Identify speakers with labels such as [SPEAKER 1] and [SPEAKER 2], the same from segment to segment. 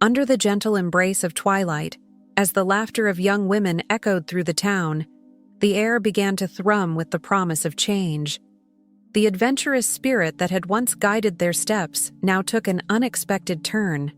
[SPEAKER 1] Under the gentle embrace of twilight, as the laughter of young women echoed through the town, the air began to thrum with the promise of change. The adventurous spirit that had once guided their steps now took an unexpected turn.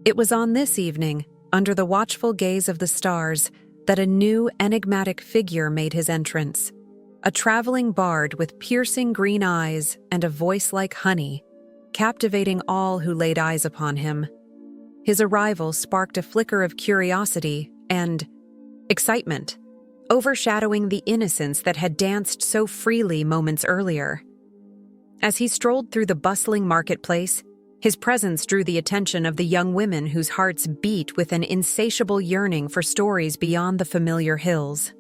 [SPEAKER 1] It was on this evening, under the watchful gaze of the stars, that a new enigmatic figure made his entrance. A traveling bard with piercing green eyes and a voice like honey, captivating all who laid eyes upon him. His arrival sparked a flicker of curiosity and excitement, overshadowing the innocence that had danced so freely moments earlier. As he strolled through the bustling marketplace, his presence drew the attention of the young women whose hearts beat with an insatiable yearning for stories beyond the familiar hills.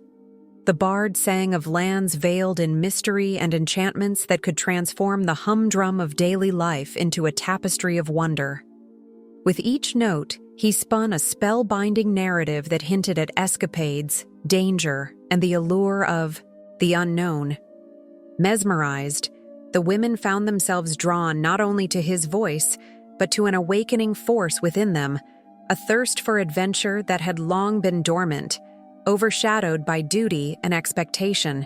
[SPEAKER 1] The bard sang of lands veiled in mystery and enchantments that could transform the humdrum of daily life into a tapestry of wonder. With each note, he spun a spellbinding narrative that hinted at escapades, danger, and the allure of the unknown. Mesmerized, the women found themselves drawn not only to his voice, but to an awakening force within them, a thirst for adventure that had long been dormant, overshadowed by duty and expectation.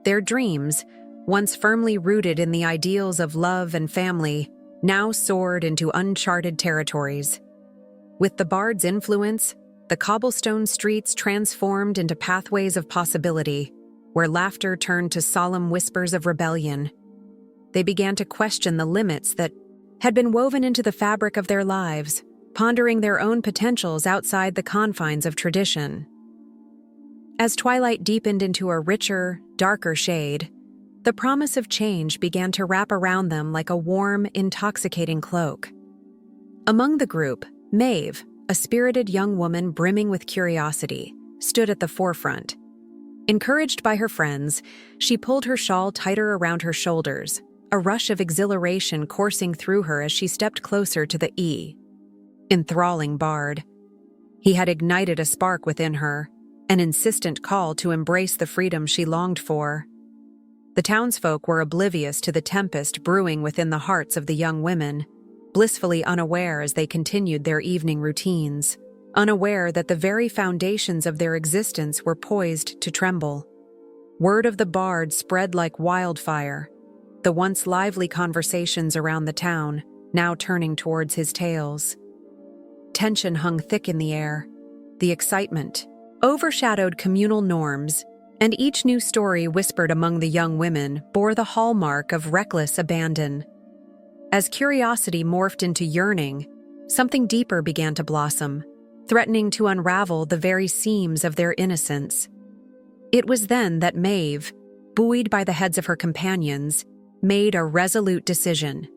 [SPEAKER 1] Their dreams, once firmly rooted in the ideals of love and family, now soared into uncharted territories. With the bard's influence, the cobblestone streets transformed into pathways of possibility, where laughter turned to solemn whispers of rebellion. They began to question the limits that had been woven into the fabric of their lives, pondering their own potentials outside the confines of tradition. As twilight deepened into a richer, darker shade, the promise of change began to wrap around them like a warm, intoxicating cloak. Among the group, Maeve, a spirited young woman brimming with curiosity, stood at the forefront. Encouraged by her friends, she pulled her shawl tighter around her shoulders, a rush of exhilaration coursing through her as she stepped closer to the enthralling bard. He had ignited a spark within her, an insistent call to embrace the freedom she longed for. The townsfolk were oblivious to the tempest brewing within the hearts of the young women, blissfully unaware as they continued their evening routines, unaware that the very foundations of their existence were poised to tremble. Word of the bard spread like wildfire, the once lively conversations around the town now turning towards his tales. Tension hung thick in the air. The excitement overshadowed communal norms, and each new story whispered among the young women bore the hallmark of reckless abandon. As curiosity morphed into yearning, something deeper began to blossom, threatening to unravel the very seams of their innocence. It was then that Maeve, buoyed by the heads of her companions, made a resolute decision.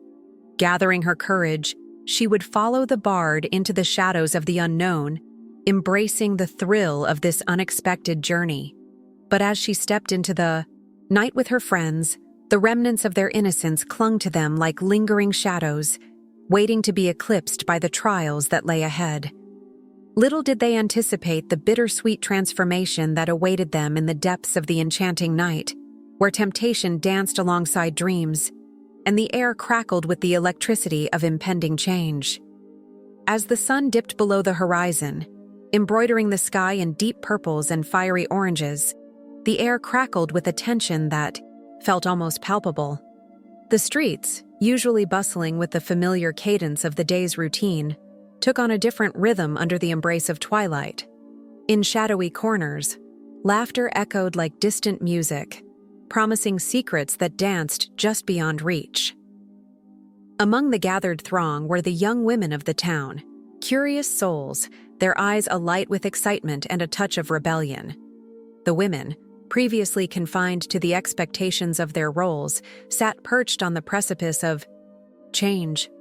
[SPEAKER 1] Gathering her courage, she would follow the bard into the shadows of the unknown, embracing the thrill of this unexpected journey. But as she stepped into the night with her friends, the remnants of their innocence clung to them like lingering shadows, waiting to be eclipsed by the trials that lay ahead. Little did they anticipate the bittersweet transformation that awaited them in the depths of the enchanting night, where temptation danced alongside dreams, and the air crackled with the electricity of impending change. As the sun dipped below the horizon, embroidering the sky in deep purples and fiery oranges, the air crackled with a tension that felt almost palpable. The streets, usually bustling with the familiar cadence of the day's routine, took on a different rhythm under the embrace of twilight. In shadowy corners, laughter echoed like distant music, promising secrets that danced just beyond reach. Among the gathered throng were the young women of the town, curious souls, their eyes alight with excitement and a touch of rebellion. The women, previously confined to the expectations of their roles, sat perched on the precipice of change.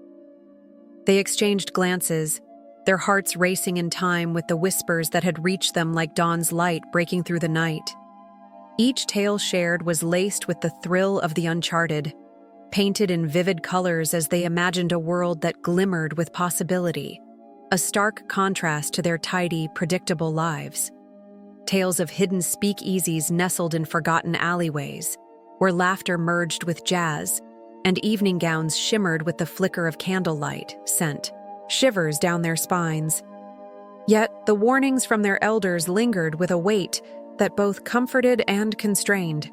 [SPEAKER 1] They exchanged glances, their hearts racing in time with the whispers that had reached them like dawn's light breaking through the night. Each tale shared was laced with the thrill of the uncharted, painted in vivid colors as they imagined a world that glimmered with possibility, a stark contrast to their tidy, predictable lives. Tales of hidden speakeasies nestled in forgotten alleyways, where laughter merged with jazz, and evening gowns shimmered with the flicker of candlelight scent, shivers down their spines. Yet the warnings from their elders lingered with a weight that both comforted and constrained.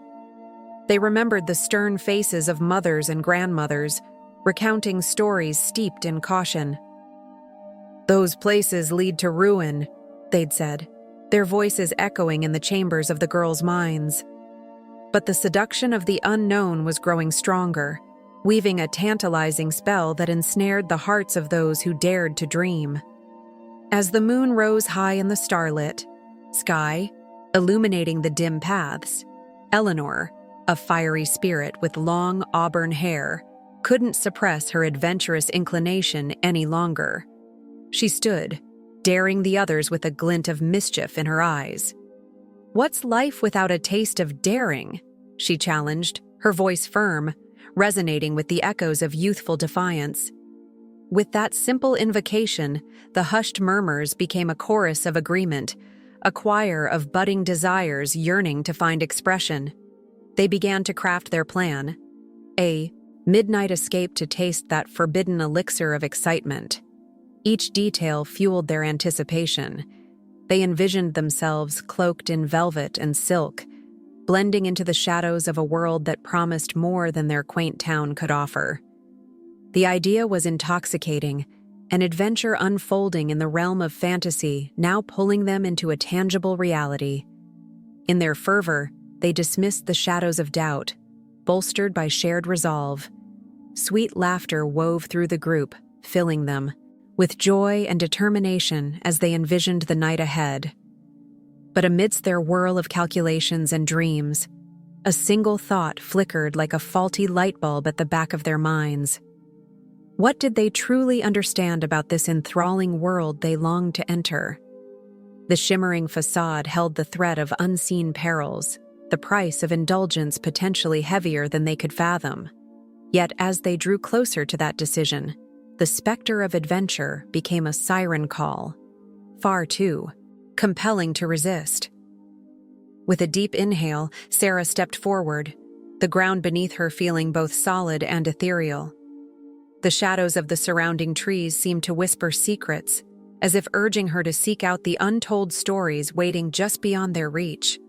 [SPEAKER 1] They remembered the stern faces of mothers and grandmothers, recounting stories steeped in caution. "Those places lead to ruin," they'd said, their voices echoing in the chambers of the girls' minds. But the seduction of the unknown was growing stronger, weaving a tantalizing spell that ensnared the hearts of those who dared to dream. As the moon rose high in the starlit sky, illuminating the dim paths, Eleanor, a fiery spirit with long auburn hair, couldn't suppress her adventurous inclination any longer. She stood, daring the others with a glint of mischief in her eyes. "What's life without a taste of daring?" she challenged, her voice firm, resonating with the echoes of youthful defiance. With that simple invocation, the hushed murmurs became a chorus of agreement, a choir of budding desires yearning to find expression. They began to craft their plan, a midnight escape to taste that forbidden elixir of excitement. Each detail fueled their anticipation. They envisioned themselves cloaked in velvet and silk, blending into the shadows of a world that promised more than their quaint town could offer. The idea was intoxicating, an adventure unfolding in the realm of fantasy, now pulling them into a tangible reality. In their fervor, they dismissed the shadows of doubt, bolstered by shared resolve. Sweet laughter wove through the group, filling them with joy and determination as they envisioned the night ahead. But amidst their whirl of calculations and dreams, a single thought flickered like a faulty light bulb at the back of their minds. What did they truly understand about this enthralling world they longed to enter? The shimmering facade held the threat of unseen perils, the price of indulgence potentially heavier than they could fathom. Yet as they drew closer to that decision, the specter of adventure became a siren call, far too compelling to resist. With a deep inhale, Sarah stepped forward, the ground beneath her feeling both solid and ethereal. The shadows of the surrounding trees seemed to whisper secrets, as if urging her to seek out the untold stories waiting just beyond their reach.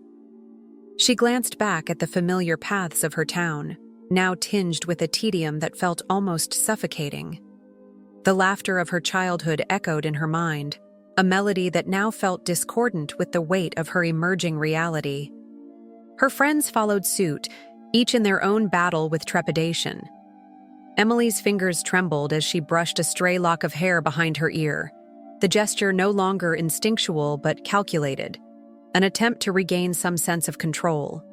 [SPEAKER 1] She glanced back at the familiar paths of her town, now tinged with a tedium that felt almost suffocating. The laughter of her childhood echoed in her mind, a melody that now felt discordant with the weight of her emerging reality. Her friends followed suit, each in their own battle with trepidation. Emily's fingers trembled as she brushed a stray lock of hair behind her ear, the gesture no longer instinctual but calculated, an attempt to regain some sense of control.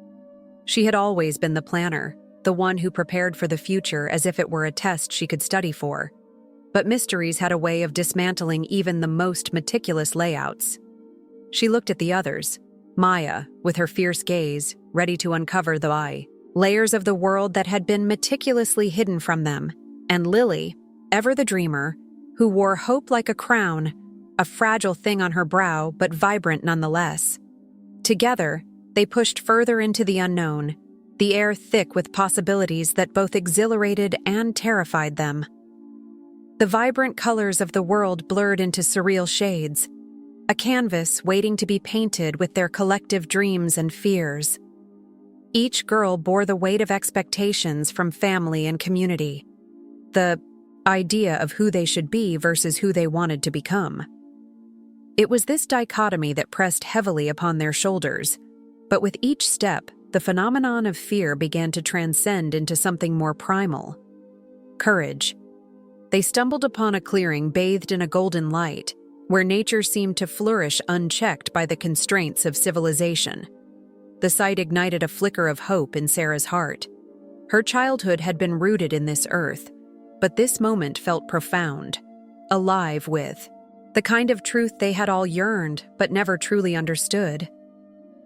[SPEAKER 1] She had always been the planner, the one who prepared for the future as if it were a test she could study for. But mysteries had a way of dismantling even the most meticulous layouts. She looked at the others, Maya, with her fierce gaze, ready to uncover the layers of the world that had been meticulously hidden from them, and Lily, ever the dreamer, who wore hope like a crown, a fragile thing on her brow but vibrant nonetheless. Together, they pushed further into the unknown, the air thick with possibilities that both exhilarated and terrified them. The vibrant colors of the world blurred into surreal shades, a canvas waiting to be painted with their collective dreams and fears. Each girl bore the weight of expectations from family and community, the idea of who they should be versus who they wanted to become. It was this dichotomy that pressed heavily upon their shoulders, but with each step, the phenomenon of fear began to transcend into something more primal: courage. They stumbled upon a clearing bathed in a golden light, where nature seemed to flourish unchecked by the constraints of civilization. The sight ignited a flicker of hope in Sarah's heart. Her childhood had been rooted in this earth, but this moment felt profound, alive with the kind of truth they had all yearned but never truly understood.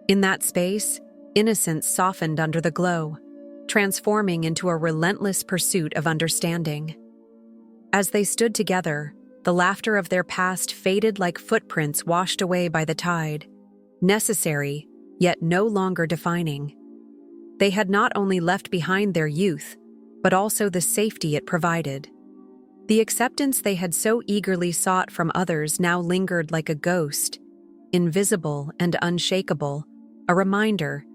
[SPEAKER 1] In that space, innocence softened under the glow, transforming into a relentless pursuit of understanding. As they stood together, the laughter of their past faded like footprints washed away by the tide, necessary, yet no longer defining. They had not only left behind their youth, but also the safety it provided. The acceptance they had so eagerly sought from others now lingered like a ghost, invisible and unshakable, a reminder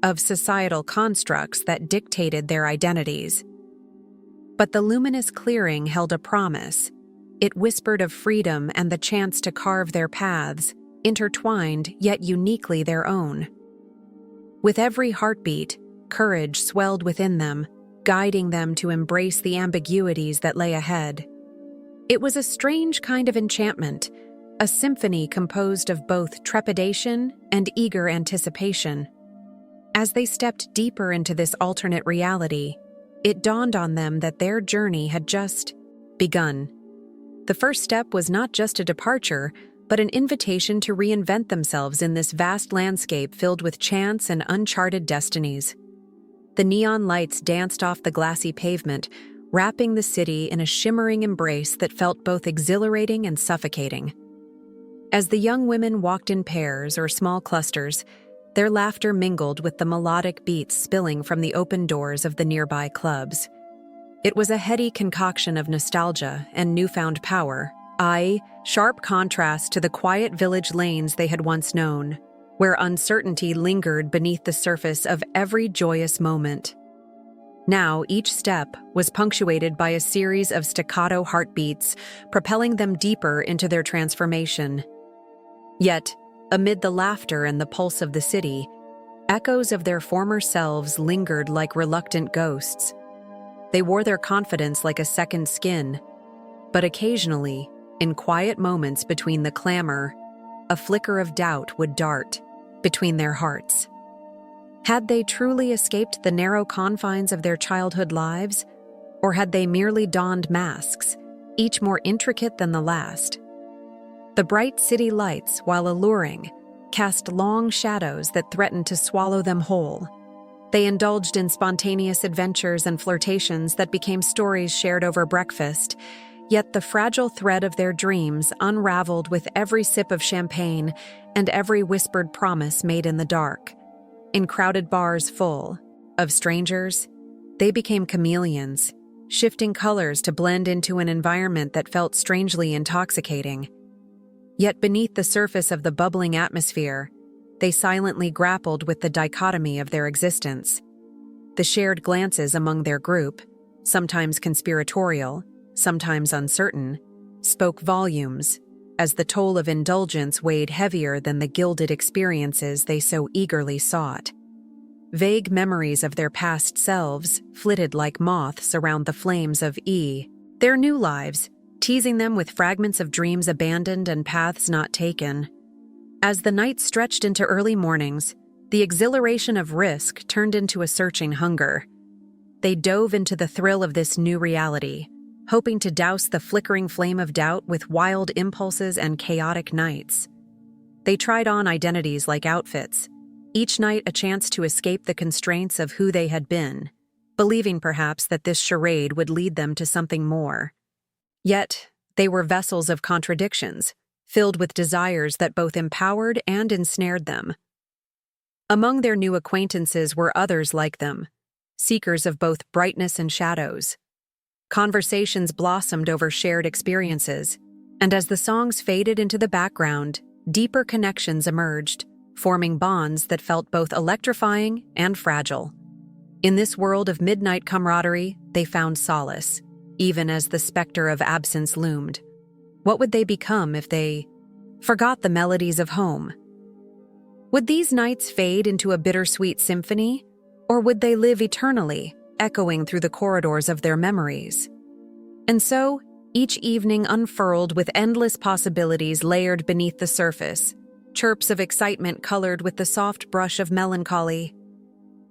[SPEAKER 1] of societal constructs that dictated their identities. But the luminous clearing held a promise. It whispered of freedom and the chance to carve their paths, intertwined yet uniquely their own. With every heartbeat, courage swelled within them, guiding them to embrace the ambiguities that lay ahead. It was a strange kind of enchantment, a symphony composed of both trepidation and eager anticipation. As they stepped deeper into this alternate reality, it dawned on them that their journey had just begun. The first step was not just a departure, but an invitation to reinvent themselves in this vast landscape filled with chance and uncharted destinies. The neon lights danced off the glassy pavement, wrapping the city in a shimmering embrace that felt both exhilarating and suffocating. As the young women walked in pairs or small clusters, their laughter mingled with the melodic beats spilling from the open doors of the nearby clubs. It was a heady concoction of nostalgia and newfound power, sharp contrast to the quiet village lanes they had once known, where uncertainty lingered beneath the surface of every joyous moment. Now, each step was punctuated by a series of staccato heartbeats, propelling them deeper into their transformation. Yet, amid the laughter and the pulse of the city, echoes of their former selves lingered like reluctant ghosts. They wore their confidence like a second skin, but occasionally, in quiet moments between the clamor, a flicker of doubt would dart between their hearts. Had they truly escaped the narrow confines of their childhood lives, or had they merely donned masks, each more intricate than the last? The bright city lights, while alluring, cast long shadows that threatened to swallow them whole. They indulged in spontaneous adventures and flirtations that became stories shared over breakfast, yet the fragile thread of their dreams unraveled with every sip of champagne and every whispered promise made in the dark. In crowded bars full of strangers, they became chameleons, shifting colors to blend into an environment that felt strangely intoxicating. Yet beneath the surface of the bubbling atmosphere, they silently grappled with the dichotomy of their existence. The shared glances among their group, sometimes conspiratorial, sometimes uncertain, spoke volumes, as the toll of indulgence weighed heavier than the gilded experiences they so eagerly sought. Vague memories of their past selves flitted like moths around the flames of their new lives, teasing them with fragments of dreams abandoned and paths not taken. As the night stretched into early mornings, the exhilaration of risk turned into a searching hunger. They dove into the thrill of this new reality, hoping to douse the flickering flame of doubt with wild impulses and chaotic nights. They tried on identities like outfits, each night a chance to escape the constraints of who they had been, believing perhaps that this charade would lead them to something more. Yet, they were vessels of contradictions, filled with desires that both empowered and ensnared them. Among their new acquaintances were others like them, seekers of both brightness and shadows. Conversations blossomed over shared experiences, and as the songs faded into the background, deeper connections emerged, forming bonds that felt both electrifying and fragile. In this world of midnight camaraderie, they found solace, even as the specter of absence loomed. What would they become if they forgot the melodies of home? Would these nights fade into a bittersweet symphony, or would they live eternally, echoing through the corridors of their memories? And so, each evening unfurled with endless possibilities layered beneath the surface, chirps of excitement colored with the soft brush of melancholy.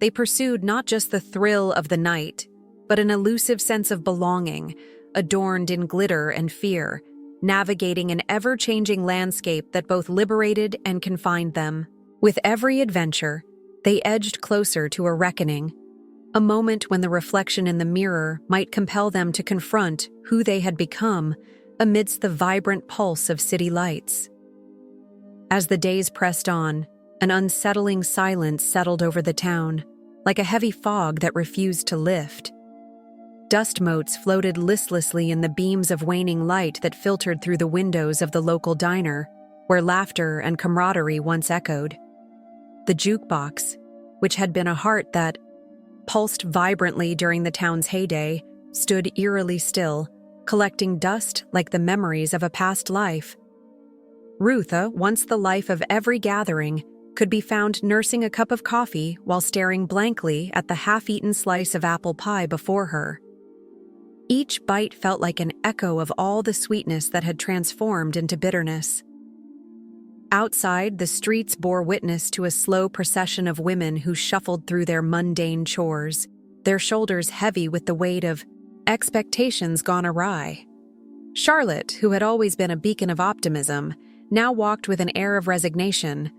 [SPEAKER 1] They pursued not just the thrill of the night, but an elusive sense of belonging, adorned in glitter and fear, navigating an ever-changing landscape that both liberated and confined them. With every adventure, they edged closer to a reckoning, a moment when the reflection in the mirror might compel them to confront who they had become amidst the vibrant pulse of city lights. As the days pressed on, an unsettling silence settled over the town, like a heavy fog that refused to lift. Dust motes floated listlessly in the beams of waning light that filtered through the windows of the local diner, where laughter and camaraderie once echoed. The jukebox, which had been a heart that pulsed vibrantly during the town's heyday, stood eerily still, collecting dust like the memories of a past life. Rutha, once the life of every gathering, could be found nursing a cup of coffee while staring blankly at the half-eaten slice of apple pie before her. Each bite felt like an echo of all the sweetness that had transformed into bitterness. Outside, the streets bore witness to a slow procession of women who shuffled through their mundane chores, their shoulders heavy with the weight of expectations gone awry. Charlotte, who had always been a beacon of optimism, now walked with an air of resignation.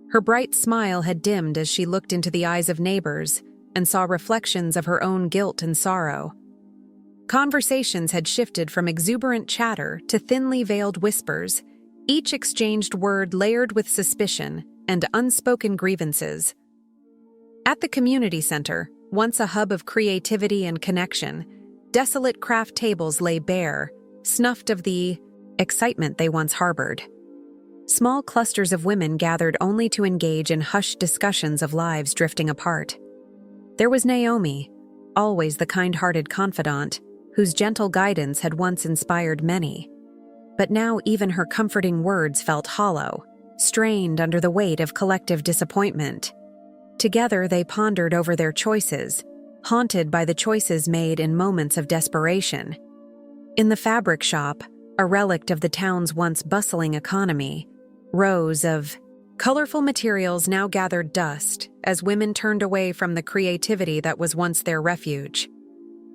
[SPEAKER 1] Her bright smile had dimmed as she looked into the eyes of neighbors and saw reflections of her own guilt and sorrow. Conversations had shifted from exuberant chatter to thinly veiled whispers, each exchanged word layered with suspicion and unspoken grievances. At the community center, once a hub of creativity and connection, desolate craft tables lay bare, snuffed of the excitement they once harbored. Small clusters of women gathered only to engage in hushed discussions of lives drifting apart. There was Naomi, always the kind-hearted confidant, whose gentle guidance had once inspired many. But now even her comforting words felt hollow, strained under the weight of collective disappointment. Together they pondered over their choices, haunted by the choices made in moments of desperation. In the fabric shop, a relic of the town's once bustling economy, rows of colorful materials now gathered dust as women turned away from the creativity that was once their refuge.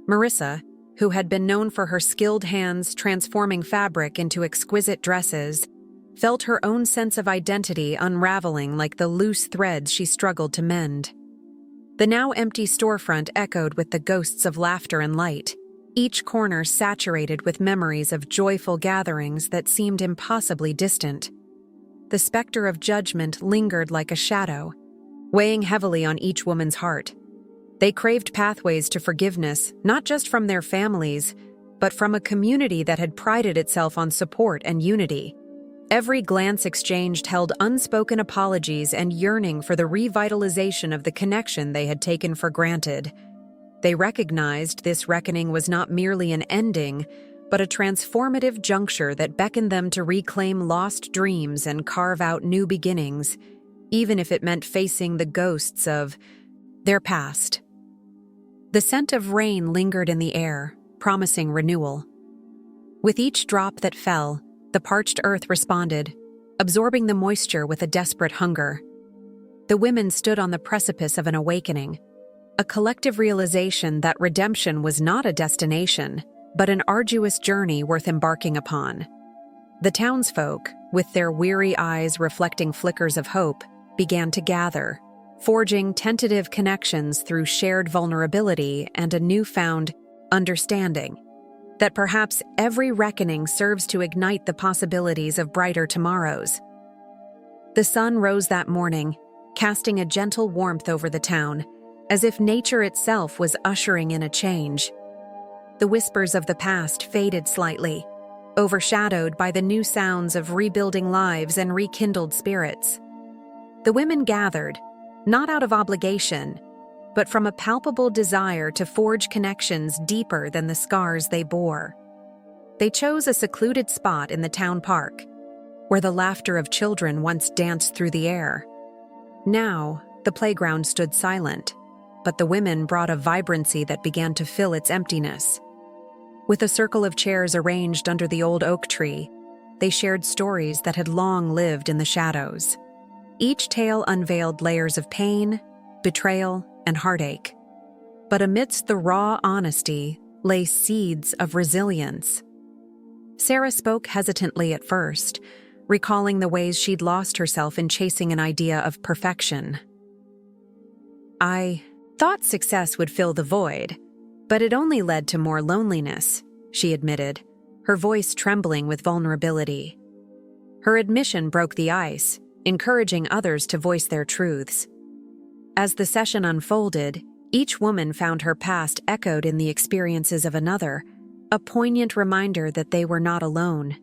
[SPEAKER 1] Marissa, who had been known for her skilled hands transforming fabric into exquisite dresses, felt her own sense of identity unraveling like the loose threads she struggled to mend. The now empty storefront echoed with the ghosts of laughter and light, each corner saturated with memories of joyful gatherings that seemed impossibly distant. The specter of judgment lingered like a shadow, weighing heavily on each woman's heart. They craved pathways to forgiveness, not just from their families, but from a community that had prided itself on support and unity. Every glance exchanged held unspoken apologies and yearning for the revitalization of the connection they had taken for granted. They recognized this reckoning was not merely an ending, but a transformative juncture that beckoned them to reclaim lost dreams and carve out new beginnings, even if it meant facing the ghosts of their past. The scent of rain lingered in the air, promising renewal. With each drop that fell, the parched earth responded, absorbing the moisture with a desperate hunger. The women stood on the precipice of an awakening, a collective realization that redemption was not a destination, but an arduous journey worth embarking upon. The townsfolk, with their weary eyes reflecting flickers of hope, began to gather, forging tentative connections through shared vulnerability and a newfound understanding that perhaps every reckoning serves to ignite the possibilities of brighter tomorrows. The sun rose that morning, casting a gentle warmth over the town, as if nature itself was ushering in a change. The whispers of the past faded slightly, overshadowed by the new sounds of rebuilding lives and rekindled spirits. The women gathered, not out of obligation, but from a palpable desire to forge connections deeper than the scars they bore. They chose a secluded spot in the town park, where the laughter of children once danced through the air. Now, the playground stood silent, but the women brought a vibrancy that began to fill its emptiness. With a circle of chairs arranged under the old oak tree, they shared stories that had long lived in the shadows. Each tale unveiled layers of pain, betrayal, and heartache. But amidst the raw honesty lay seeds of resilience. Sarah spoke hesitantly at first, recalling the ways she'd lost herself in chasing an idea of perfection. "I thought success would fill the void, but it only led to more loneliness," she admitted, her voice trembling with vulnerability. Her admission broke the ice, encouraging others to voice their truths. As the session unfolded, Each woman found her past echoed in the experiences of another, a poignant reminder that they were not alone.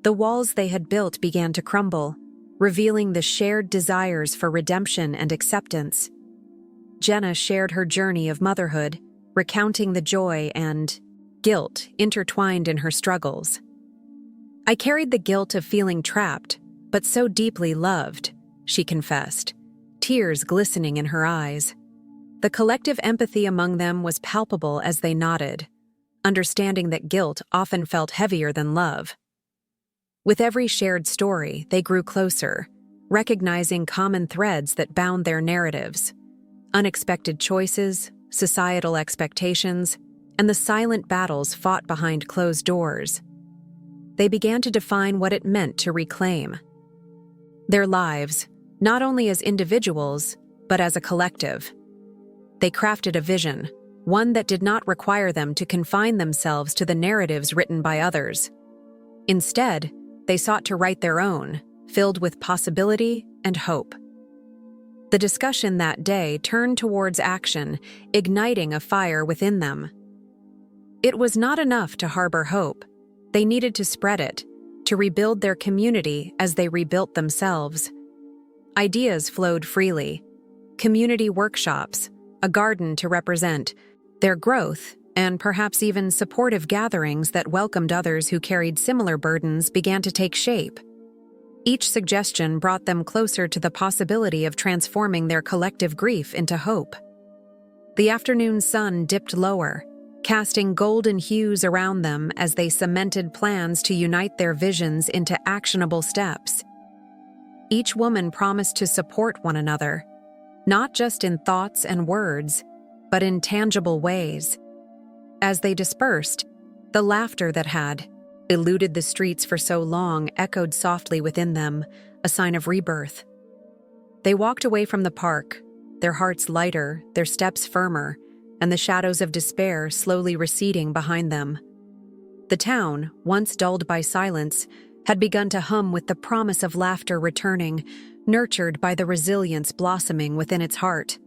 [SPEAKER 1] The walls they had built began to crumble, revealing the shared desires for redemption and acceptance. Jenna shared her journey of motherhood, recounting the joy and guilt intertwined in her struggles. "I carried the guilt of feeling trapped, but so deeply loved," she confessed, tears glistening in her eyes. The collective empathy among them was palpable as they nodded, understanding that guilt often felt heavier than love. With every shared story, they grew closer, recognizing common threads that bound their narratives: unexpected choices, societal expectations, and the silent battles fought behind closed doors. They began to define what it meant to reclaim their lives, not only as individuals, but as a collective. They crafted a vision, one that did not require them to confine themselves to the narratives written by others. Instead, they sought to write their own, filled with possibility and hope. The discussion that day turned towards action, igniting a fire within them. It was not enough to harbor hope. They needed to spread it, to rebuild their community as they rebuilt themselves. Ideas flowed freely. Community workshops, a garden to represent their growth, and perhaps even supportive gatherings that welcomed others who carried similar burdens began to take shape. Each suggestion brought them closer to the possibility of transforming their collective grief into hope. The afternoon sun dipped lower, casting golden hues around them as they cemented plans to unite their visions into actionable steps. Each woman promised to support one another, not just in thoughts and words, but in tangible ways. As they dispersed, the laughter that had eluded the streets for so long echoed softly within them, a sign of rebirth. They walked away from the park, their hearts lighter, their steps firmer, and the shadows of despair slowly receding behind them. The town, once dulled by silence, had begun to hum with the promise of laughter returning, nurtured by the resilience blossoming within its heart.